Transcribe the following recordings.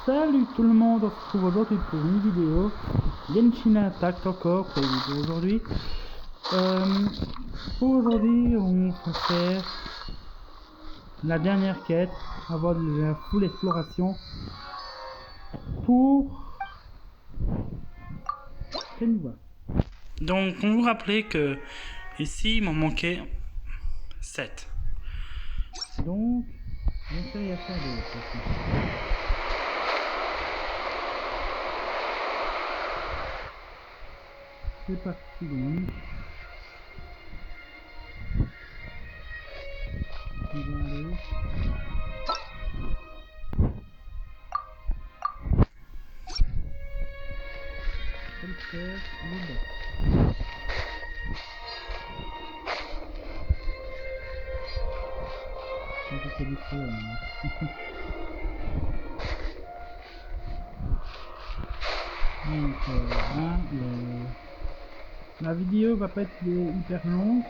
Salut tout le monde, on se retrouve aujourd'hui pour une vidéo. Genshin Impact encore pour une vidéo aujourd'hui. Pour aujourd'hui, on va faire la dernière quête avant de la full exploration pour prévois. Donc, on vous rappelait que ici il m'en manquait 7. Donc, j'essaie à faire des c'est parti donc. On va aller. Je vais le faire le bas. Je fais du problème. Donc, la vidéo va pas être hyper longue,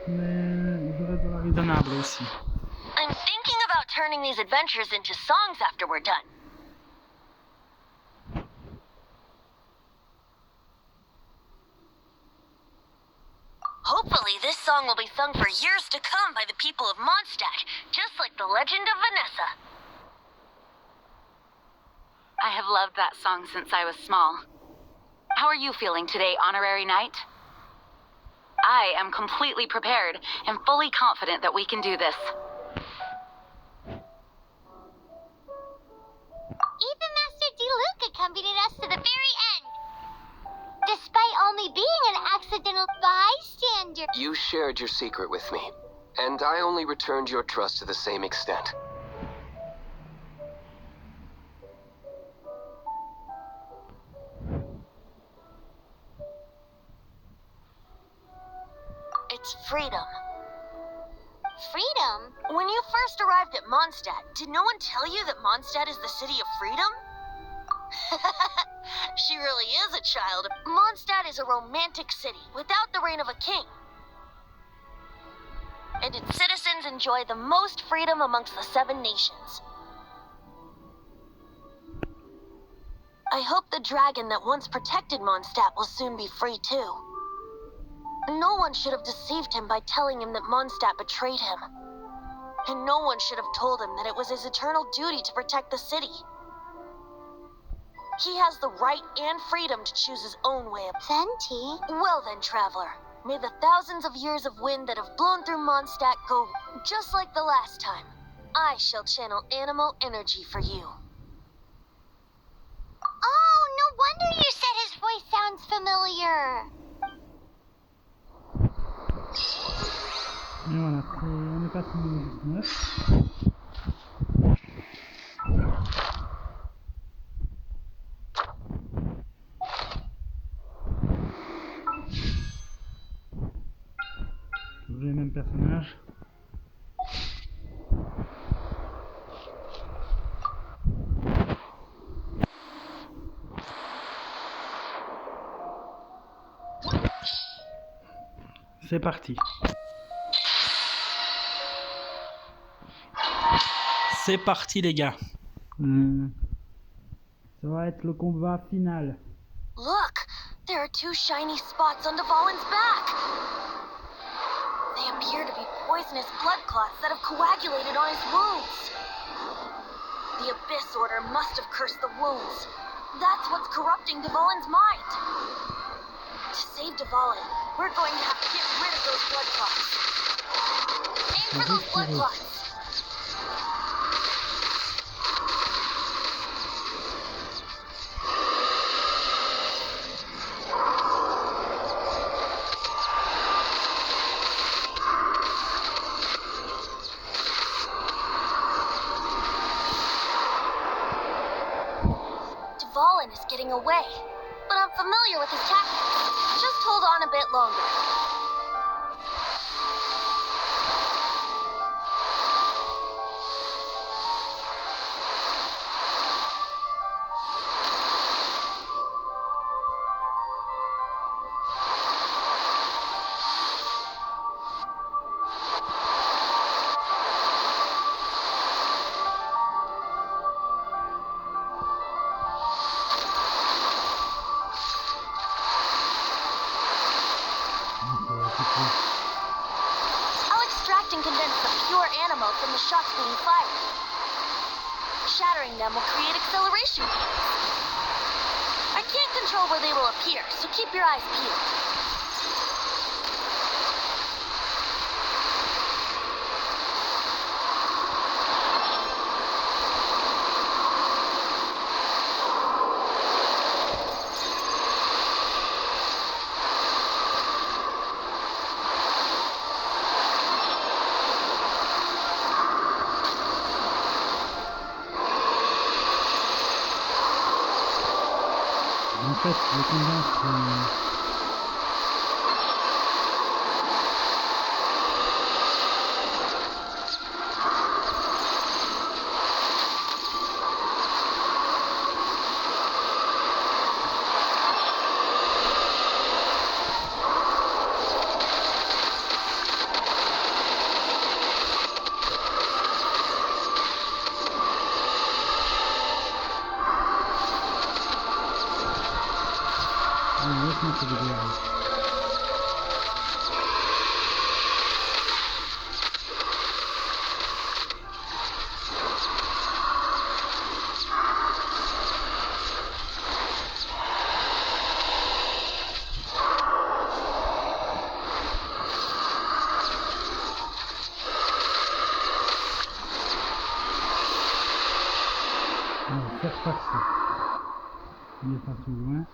mais je reste dans la raisonnable aussi. I'm thinking about turning these adventures into songs after we're done. Hopefully this song will be sung for years to come by the people of Mondstadt, just like the legend of Vanessa. I have loved that song since I was small. How are you feeling today, Honorary Knight? I am completely prepared and fully confident that we can do this. Even Master Diluc accompanied us to the very end, despite only being an accidental bystander. You shared your secret with me, and I only returned your trust to the same extent. It's freedom. Freedom? When you first arrived at Mondstadt, did no one tell you that Mondstadt is the city of freedom? She really is a child. Mondstadt is a romantic city without the reign of a king. And its citizens enjoy the most freedom amongst the 7 nations. I hope the dragon that once protected Mondstadt will soon be free too. No one should have deceived him by telling him that Mondstadt betrayed him. And no one should have told him that it was his eternal duty to protect the city. He has the right and freedom to choose his own way of... Venti? Well then, traveler, may the thousands of years of wind that have blown through Mondstadt go just like the last time. I shall channel animal energy for you. Oh, no wonder you said his voice sounds familiar. Et voilà, on est passé au niveau 19. Toujours les mêmes personnages. C'est parti. C'est parti les gars. Ça va être le combat final. Look, there are 2 shiny spots on Dvalin's back. They appear to be poisonous blood clots that have coagulated on his wounds. The Abyss Order must have cursed the wounds. That's what's corrupting Dvalin's mind. To save Dvalin, we're going to have to get rid of those blood clots. Aim for those blood clots. Dvalin is getting away, but I'm familiar with his tactics. Just hold on a bit longer. shots being fired. Shattering them will create acceleration points. I can't control where they will appear, so keep your eyes peeled. En fait, le combat, laisse-moi te vidéo. On va faire passer. Il est parti loin.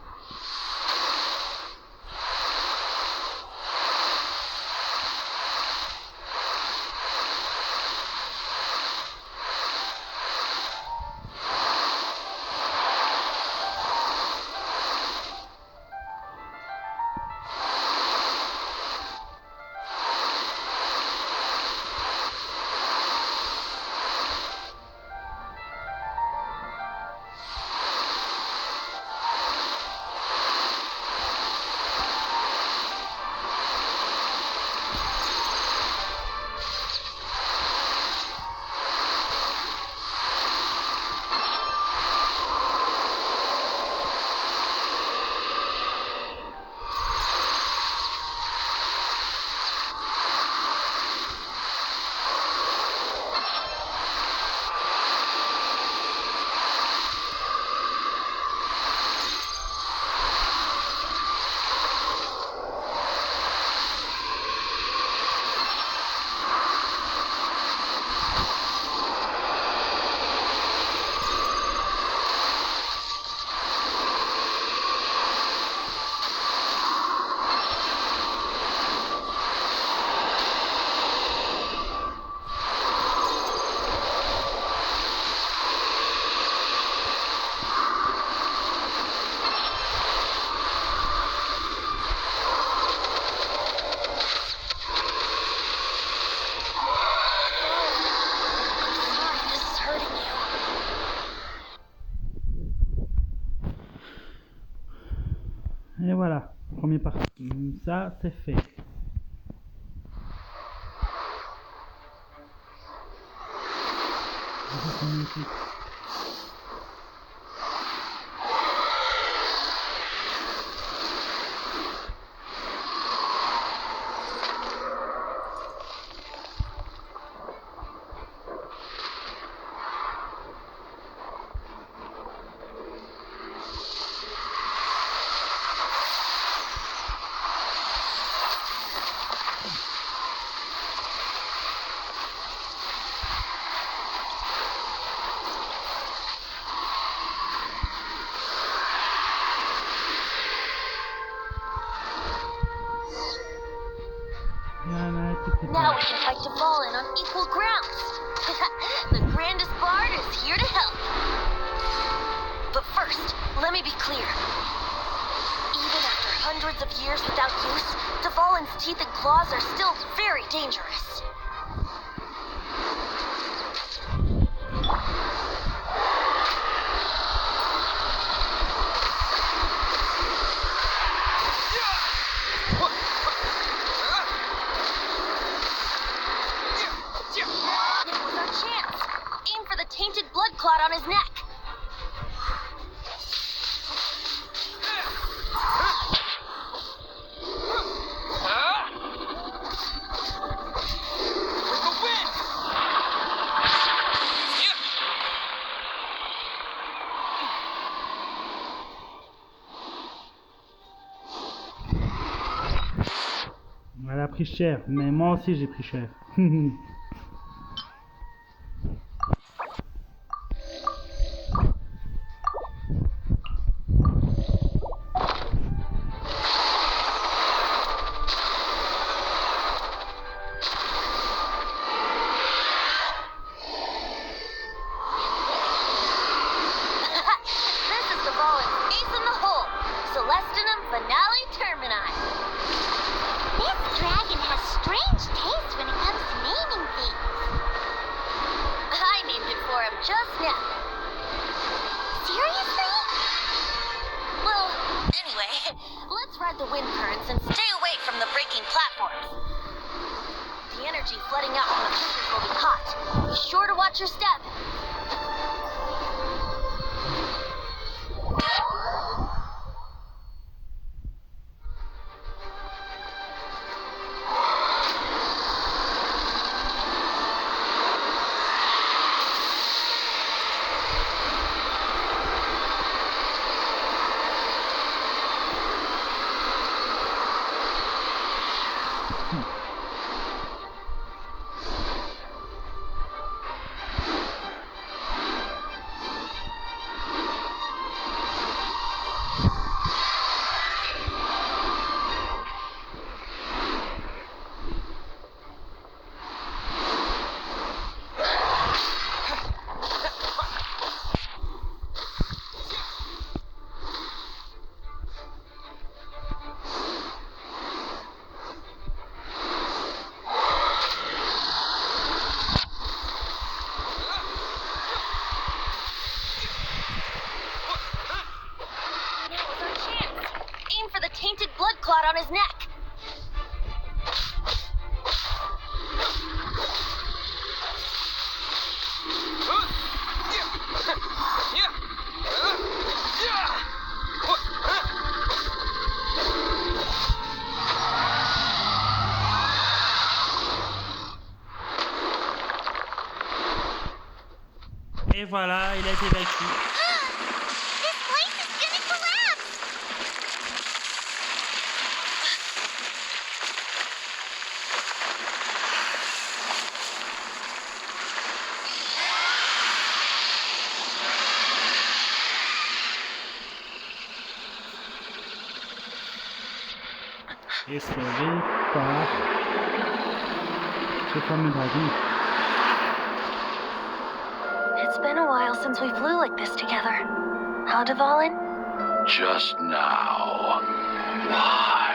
Et voilà, premier partie, ça c'est fait. Now we can fight Dvalin on equal grounds. The grandest bard is here to help. But first, let me be clear. Even after hundreds of years without use, Dvalin's teeth and claws are still very dangerous. Tainted blood clot on his neck. With the wind! pris cher, mais moi aussi j'ai pris cher. Just now. Seriously? Well, anyway, let's ride the wind currents and stay away from the breaking platforms. The energy flooding out from the pushers will be hot. Be sure to watch your step. Tainted blood clot on his neck. Et voilà, il a été vaincu. Et sauvé par ce fameux dragon. It's been a while since we flew like this together. Huh, Dvalin? Just now. Why?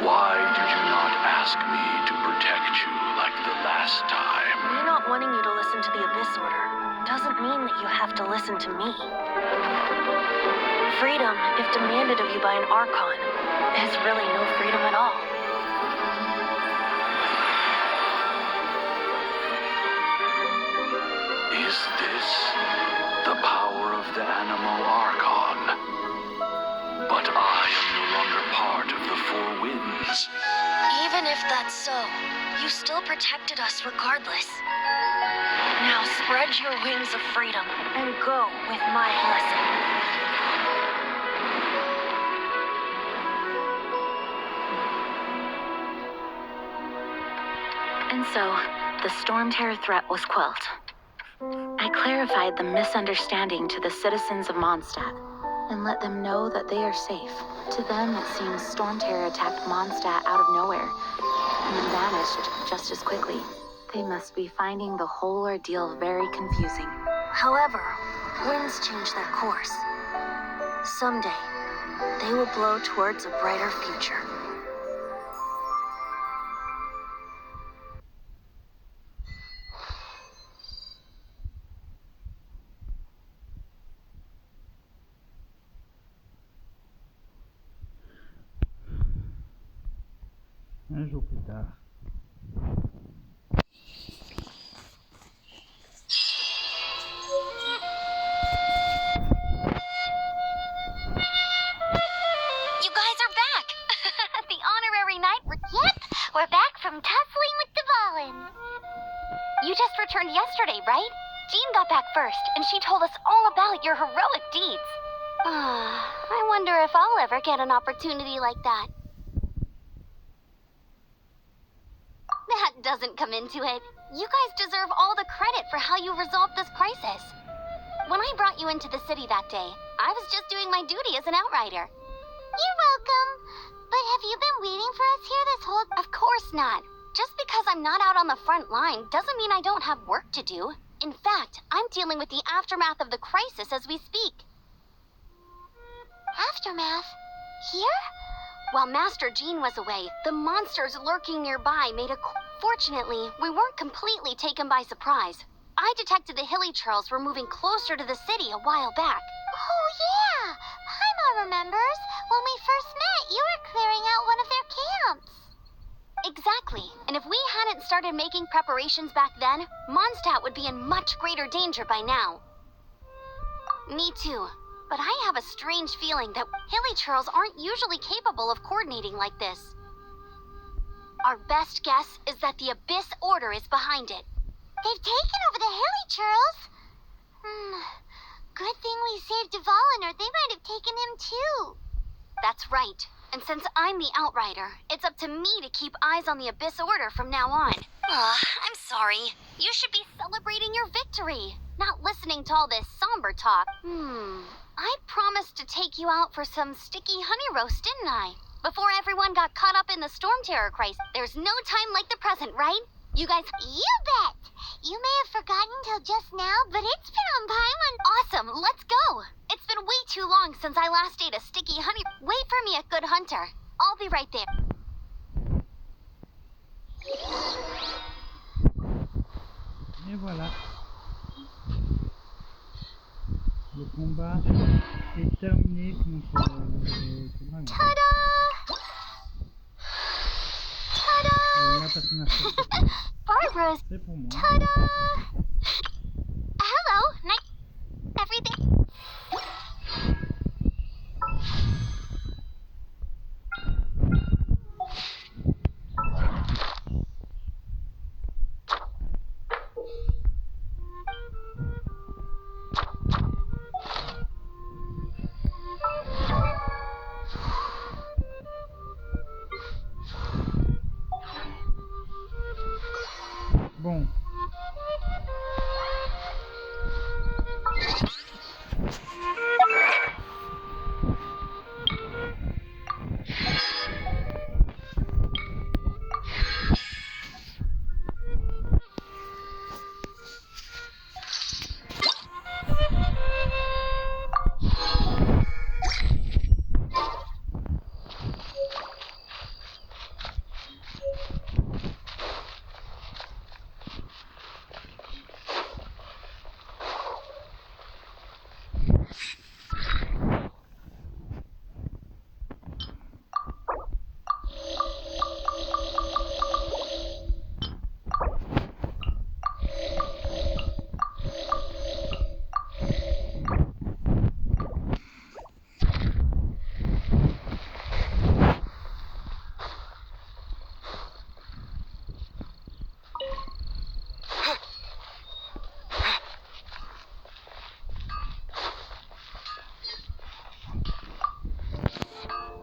Why did you not ask me to protect you like the last time? Me not wanting you to listen to the Abyss Order doesn't mean that you have to listen to me. Freedom, if demanded of you by an Archon, is really no freedom at all. Is this the power of the Animo Archon? But I am no longer part of the Four Winds. Even if that's so, you still protected us regardless. Now spread your wings of freedom and go with my blessing. And so, the Storm Terror threat was quelled. I clarified the misunderstanding to the citizens of Mondstadt and let them know that they are safe. To them, it seems Storm Terror attacked Mondstadt out of nowhere and then vanished just as quickly. They must be finding the whole ordeal very confusing. However, winds change their course. Someday, they will blow towards a brighter future. Un jour plus tard. You guys are back! The honorary knight. Yep, we're back from tussling with Dvalin. You just returned yesterday, right? Jean got back first, and she told us all about your heroic deeds. I wonder if I'll ever get an opportunity like that. that doesn't come into it. You guys deserve all the credit for how you resolved this crisis. When I brought you into the city that day, I was just doing my duty as an outrider. You're welcome. But have you been waiting for us here this whole... Of course not. Just because I'm not out on the front line doesn't mean I don't have work to do. In fact, I'm dealing with the aftermath of the crisis as we speak. Aftermath? Here? While Master Jean was away, the monsters lurking nearby made a... Fortunately, we weren't completely taken by surprise. I detected the Hilly Churls were moving closer to the city a while back. Oh, yeah! Paimon remembers. When we first met, you were clearing out one of their camps. Exactly. And if we hadn't started making preparations back then, Mondstadt would be in much greater danger by now. Me too. But I have a strange feeling that Hilly Churls aren't usually capable of coordinating like this. Our best guess is that the Abyss Order is behind it. They've taken over the Hilly Churls. Good thing we saved Dvalin, or they might have taken him too. That's right. And since I'm the outrider, it's up to me to keep eyes on the Abyss Order from now on. I'm sorry. You should be celebrating your victory, not listening to all this somber talk. I promised to take you out for some sticky honey roast, didn't I? Before everyone got caught up in the Storm Terror crisis. There's no time like the present, right? You guys... You bet! You may have forgotten till just now, but it's been on Paimon. Awesome, let's go! It's been way too long since I last ate a sticky honey... Wait for me at Good Hunter. I'll be right there. Et voilà. Le combat est terminé contre le dragon. Ta-da! Ta-da! La personne a fait. Barbara's... C'est pour moi. Ta-da! Hello, nice... Everything... Bon.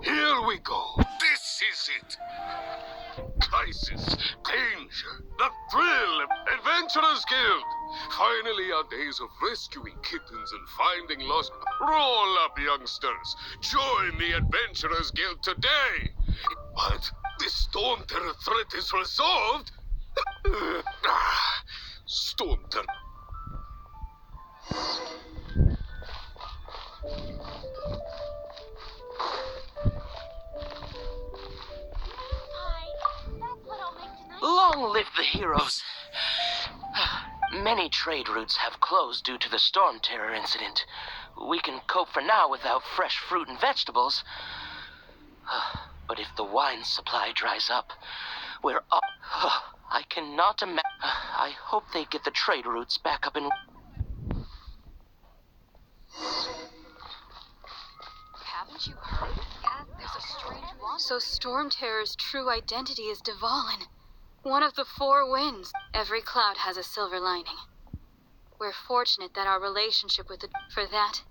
Here we go. This is it. Crisis, danger, the thrill of Adventurers Guild. Finally, our days of rescuing kittens and finding lost. Roll up, youngsters. Join the Adventurers Guild today. But this Storm Terror threat is resolved. Storm Terror. Long live the heroes. Many trade routes have closed due to the Storm Terror incident. We can cope for now without fresh fruit and vegetables. But if the wine supply dries up, we're up. I cannot imagine. I hope they get the trade routes back up in... Haven't you heard? There's a strange one. So Storm Terror's true identity is Dvalin. One of the four winds. Every cloud has a silver lining. We're fortunate that our relationship with the... For that,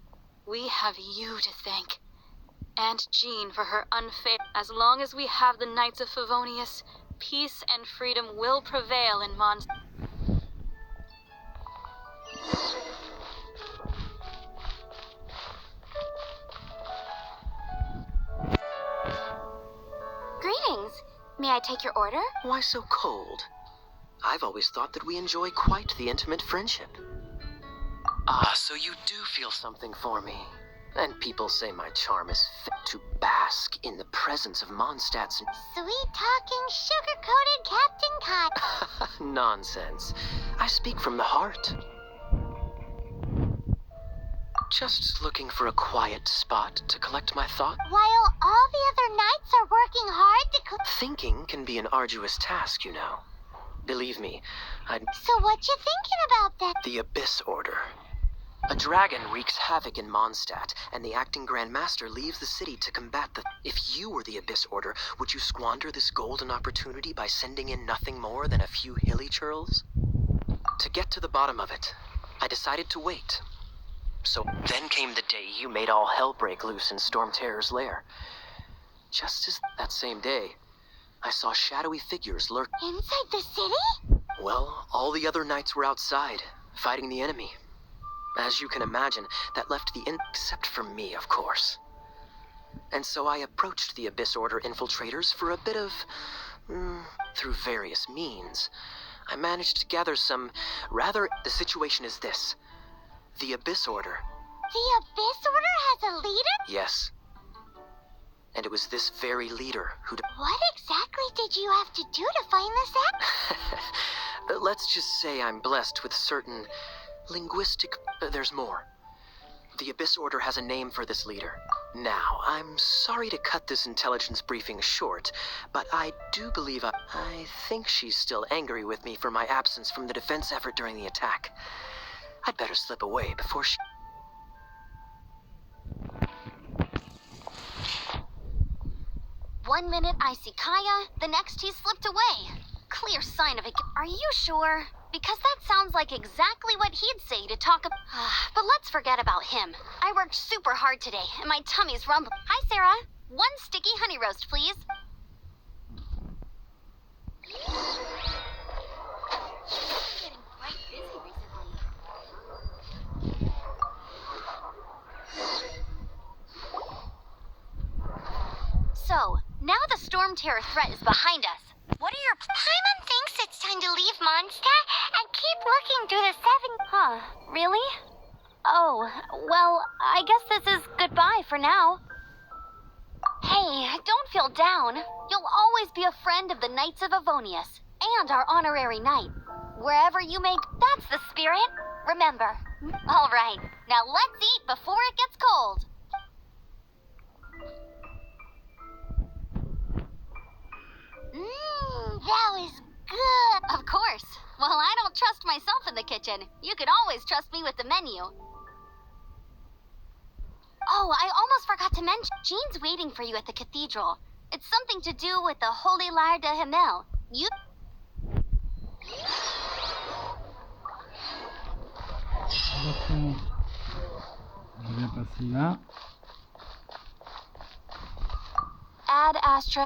we have you to thank. And Jean for her unfair... As long as we have the Knights of Favonius, peace and freedom will prevail in Mondstadt. Greetings. May I take your order? Why so cold? I've always thought that we enjoy quite the intimate friendship. Ah, so you do feel something for me. And people say my charm is fit to bask in the presence of Mondstadt's... Sweet-talking, sugar-coated Captain Cod. Nonsense. I speak from the heart. Just looking for a quiet spot to collect my thought. While all the other knights are working hard to... Thinking can be an arduous task, you know. Believe me, So what you thinking about then? The Abyss Order. A dragon wreaks havoc in Mondstadt, and the acting Grand Master leaves the city to combat the... If you were the Abyss Order, would you squander this golden opportunity by sending in nothing more than a few hilly churls? To get to the bottom of it, I decided to wait. So then came the day you made all hell break loose in Storm Terror's lair. Just as that same day, I saw shadowy figures lurk... Inside the city? Well, all the other knights were outside, fighting the enemy. As you can imagine, that left except for me, of course. And so I approached the Abyss Order infiltrators for a bit of... through various means. I managed to gather some... The situation is this. The Abyss Order. The Abyss Order has a leader? Yes. And it was this very leader who... What exactly did you have to do to find this out? Let's just say I'm blessed with certain... linguistic... there's more. The Abyss Order has a name for this leader. Now, I'm sorry to cut this intelligence briefing short, but I do believe I think she's still angry with me for my absence from the defense effort during the attack. I'd better slip away before she... One minute I see Kaya, the next he slipped away. Clear sign of it. Are you sure? Because that sounds like exactly what he'd say to talk about... But let's forget about him. I worked super hard today, and my tummy's rumbling. Hi, Sarah. One sticky honey roast, please. Getting quite busy recently. So, now the Storm Terror threat is behind us. What are your... Paimon thinks it's time to leave Mondstadt and keep looking through the seven... Huh, really? Oh, well, I guess this is goodbye for now. Hey, don't feel down. You'll always be a friend of the Knights of Avonius, and our honorary knight. Wherever you may... That's the spirit. Remember. All right, now let's eat before it gets cold. That was good. Of course. Well, I don't trust myself in the kitchen. You can always trust me with the menu. Oh, I almost forgot to mention. Jean's waiting for you at the cathedral. It's something to do with the Holy Lyre de Himmel. You... Je vais passer là. Add Astra...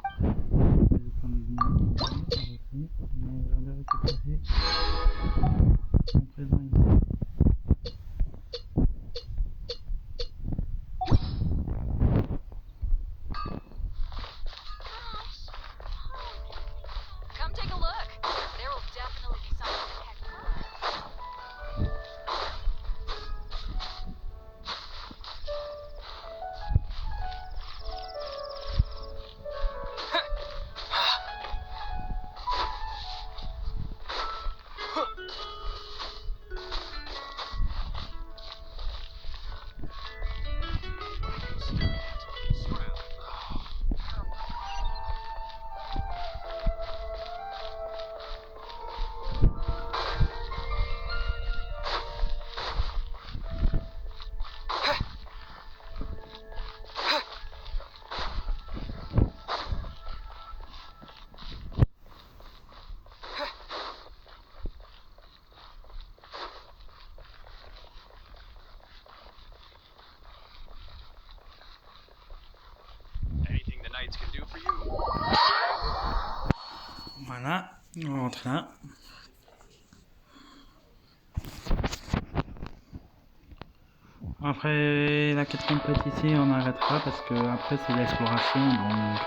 Come take a look. There will definitely be something to catch your eye. arrête là. Après la quête complète ici, on arrêtera parce que après c'est l'exploration, donc...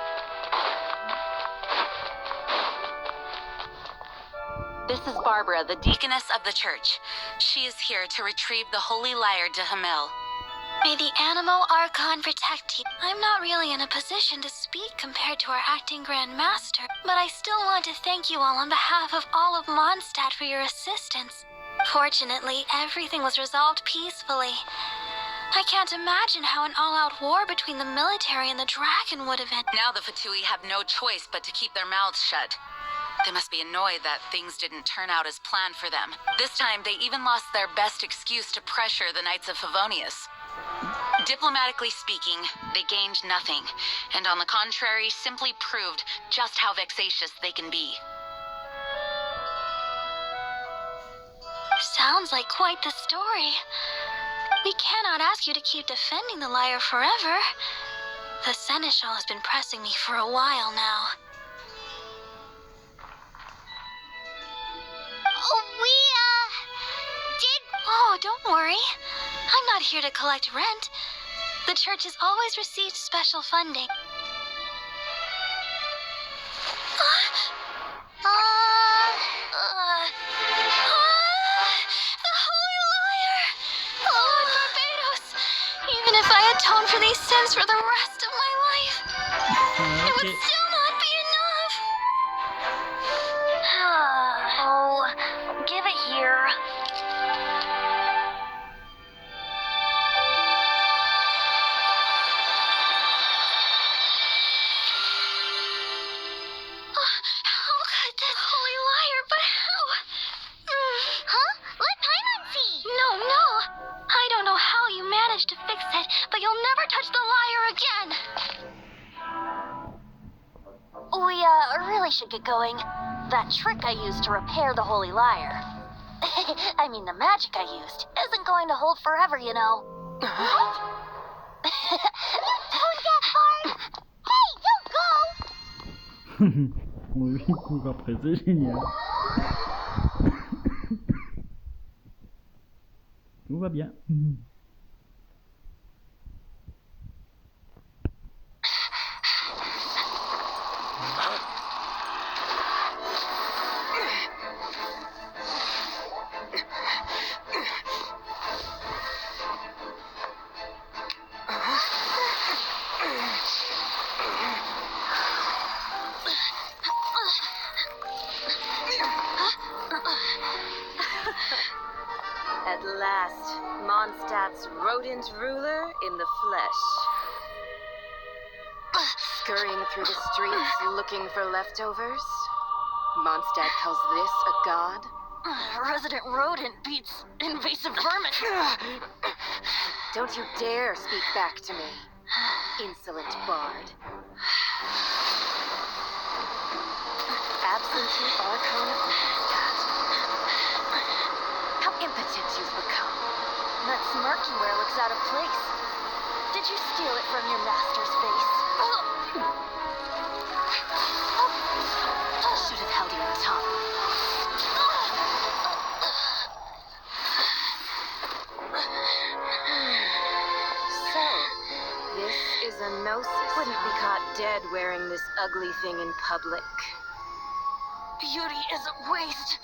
This is Barbara, the deaconess of the church. She is here to retrieve the holy lyre de Hamel. May the Animo Archon protect you. I'm not really in a position to speak compared to our acting Grand Master, but I still want to thank you all on behalf of all of Mondstadt for your assistance. Fortunately, everything was resolved peacefully. I can't imagine how an all-out war between the military and the dragon would have ended. Now the Fatui have no choice but to keep their mouths shut. They must be annoyed that things didn't turn out as planned for them. This time, they even lost their best excuse to pressure the Knights of Favonius. Diplomatically speaking, they gained nothing, and on the contrary, simply proved just how vexatious they can be. Sounds like quite the story. We cannot ask you to keep defending the lyre forever. The Seneschal has been pressing me for a while now. Oh, don't worry. I'm not here to collect rent. The church has always received special funding. The Holy Lyre! Lord Barbados! Even if I atone for these sins for the rest of my life, it would still not be enough. Oh, give it here. To fix it, but you'll never touch the lyre again. We, really should get going. That trick I used to repair the holy lyre. I mean, the magic I used isn't going to hold forever, you know. What? Don't get far! Hey, don't go! Oui, cours après, c'est génial. Tout va bien. At last, Mondstadt's rodent ruler in the flesh. Scurrying through the streets looking for leftovers. Mondstadt calls this a god? Resident rodent beats invasive vermin. Don't you dare speak back to me, insolent bard. Absentee Archon of Mondstadt. How impotent you've become. That smirky wear looks out of place. Did you steal it from your master's face? Should have held your tongue. So, this is a gnosis. Wouldn't be caught dead wearing this ugly thing in public. Beauty is a waste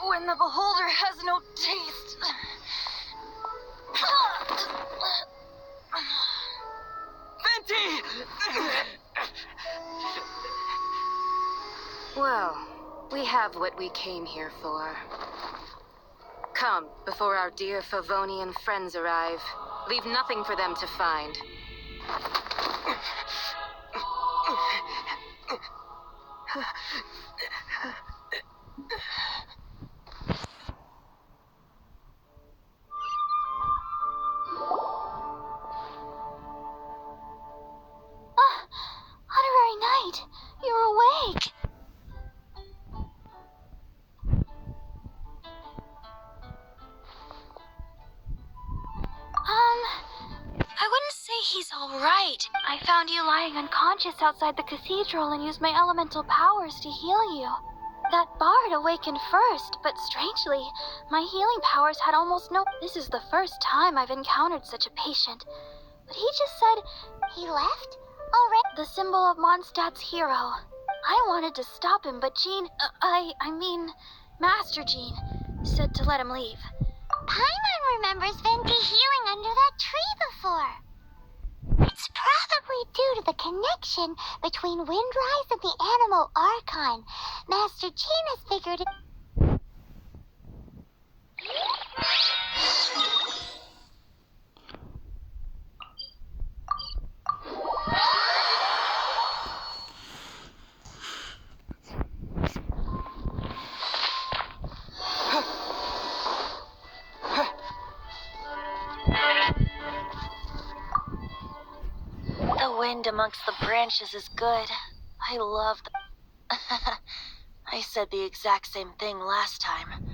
when the beholder has no taste. Venti! Well, we have what we came here for. Come, before our dear Favonian friends arrive. Leave nothing for them to find. Honorary Knight, you're awake. I wouldn't say he's all right. I found you lying unconscious outside the cathedral and used my elemental powers to heal you. That bard awakened first, but strangely, my healing powers had almost no... This is the first time I've encountered such a patient. But he just said... He left? Already? The symbol of Mondstadt's hero. I wanted to stop him, but Jean... I mean, Master Jean said to let him leave. Paimon remembers Venti healing under that tree before. It's probably due to the connection between Windrise and the animal Archon. Master Jean has figured it. The wind amongst the branches is good. I love the... I said the exact same thing last time.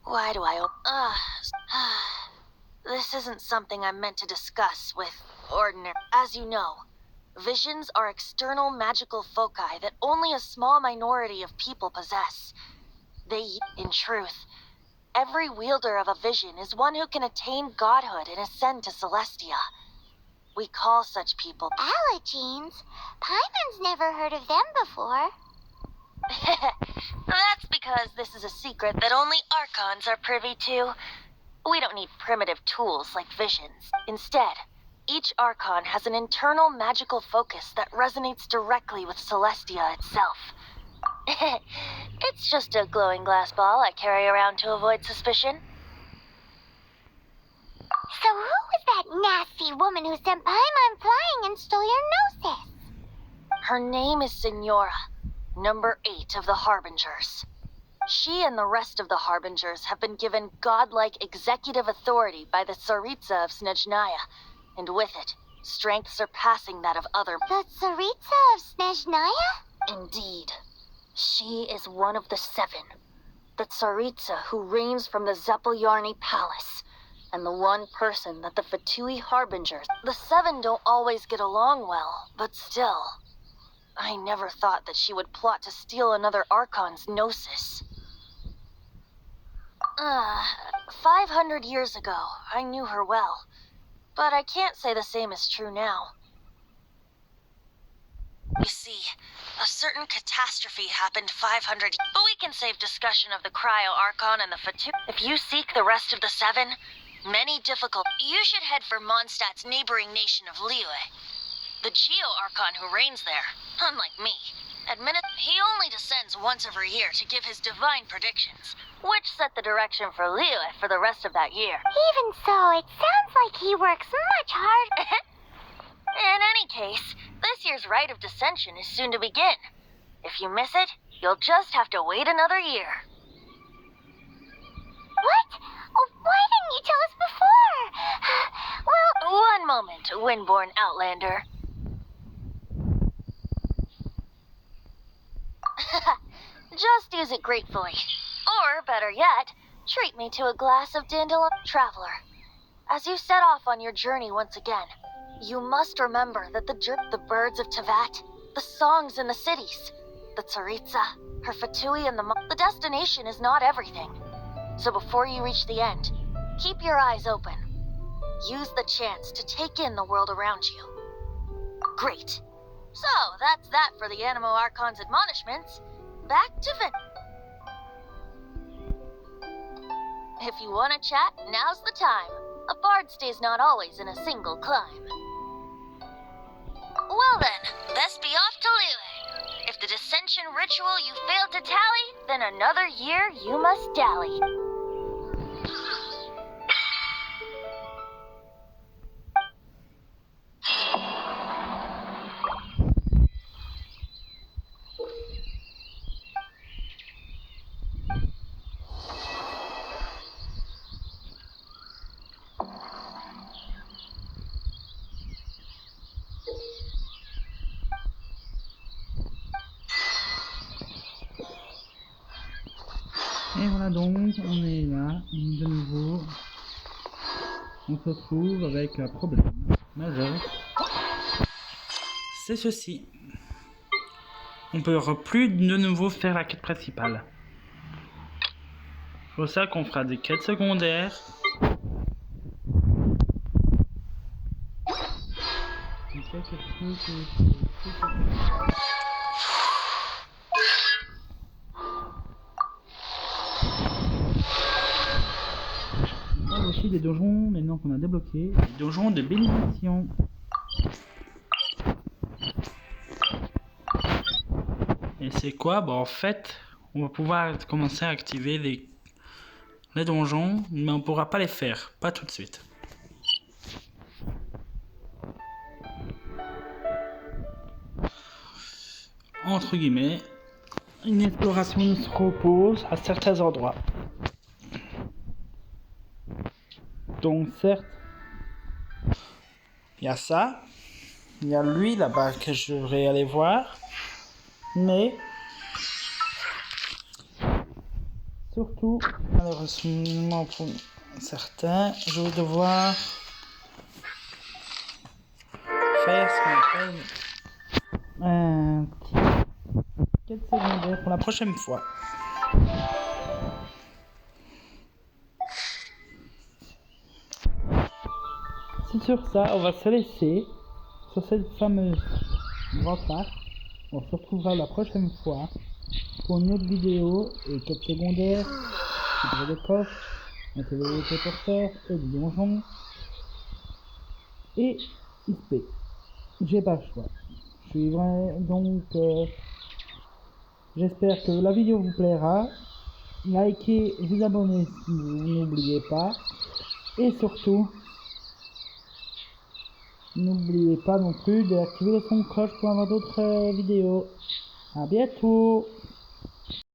Why do I... This isn't something I'm meant to discuss with ordinary... As you know, visions are external magical foci that only a small minority of people possess. In truth, every wielder of a vision is one who can attain godhood and ascend to Celestia. We call such people... Allergenes? Paimon's never heard of them before. That's because this is a secret that only Archons are privy to. We don't need primitive tools like visions. Instead, each Archon has an internal magical focus that resonates directly with Celestia itself. It's just a glowing glass ball I carry around to avoid suspicion. So who was that nasty woman who sent Paimon flying and stole your gnosis? Her name is Signora, number 8 of the Harbingers. She and the rest of the Harbingers have been given godlike executive authority by the Tsaritsa of Snezhnaya, and with it, strength surpassing that of other... The Tsaritsa of Snezhnaya? Indeed. She is one of the 7, the Tsaritsa who reigns from the Zeppeljorny Palace, and the one person that the Fatui Harbingers... The 7 don't always get along well, but still... I never thought that she would plot to steal another Archon's gnosis. 500 years ago, I knew her well, but I can't say the same is true now. You see, a certain catastrophe happened 500... But we can save discussion of the Cryo Archon and the Fatui. If you seek the rest of the 7, many difficult... You should head for Mondstadt's neighboring nation of Liyue. The Geo-Archon who reigns there, unlike me, he only descends once every year to give his divine predictions, which set the direction for Liyue for the rest of that year. Even so, it sounds like he works much harder. In any case, this year's Rite of Descension is soon to begin. If you miss it, you'll just have to wait another year. What? Oh, why didn't you tell us before? Well... One moment, Windborn Outlander. Just use it gratefully. Or, better yet, treat me to a glass of dandelion. Traveler, as you set off on your journey once again, you must remember that the birds of Tevat, the songs in the cities, the Tsaritsa, her Fatui, and the destination is not everything. So before you reach the end, keep your eyes open. Use the chance to take in the world around you. Great. So, that's that for the Animo Archon's admonishments. Back to Vin. If you want to chat, now's the time. A bard stays not always in a single climb. Well then, best be off to Liyue. If the dissension ritual you failed to tally, then another year you must dally. Et voilà donc, on est là, de nouveau. On se retrouve avec un problème majeur. C'est ceci. on peut plus de nouveau faire la quête principale. C'est pour ça qu'on fera des quêtes secondaires. On a aussi des donjons maintenant qu'on a débloqués, des donjons de bénédiction. Et c'est quoi? Bah en fait, on va pouvoir commencer à activer les donjons, mais on pourra pas les faire, pas tout de suite. Entre guillemets, une exploration se repose à certains endroits. Donc certes, il y a ça, il y a lui là-bas que je devrais aller voir, mais surtout, malheureusement pour certains, je vais devoir faire ce qu'on appelle un petit quête secondaire pour la prochaine fois. C'est sur ça, on va se laisser sur cette fameuse grande marque. On se retrouvera la prochaine fois pour une autre vidéo et quête secondaire, des coffres, un téléporteur et des donjons et XP. J'ai pas le choix. Je suis vrai, donc j'espère que la vidéo vous plaira. Likez, vous abonnez si vous n'oubliez pas. Et surtout, n'oubliez pas non plus d'activer le son de cloche pour avoir d'autres vidéos. À bientôt!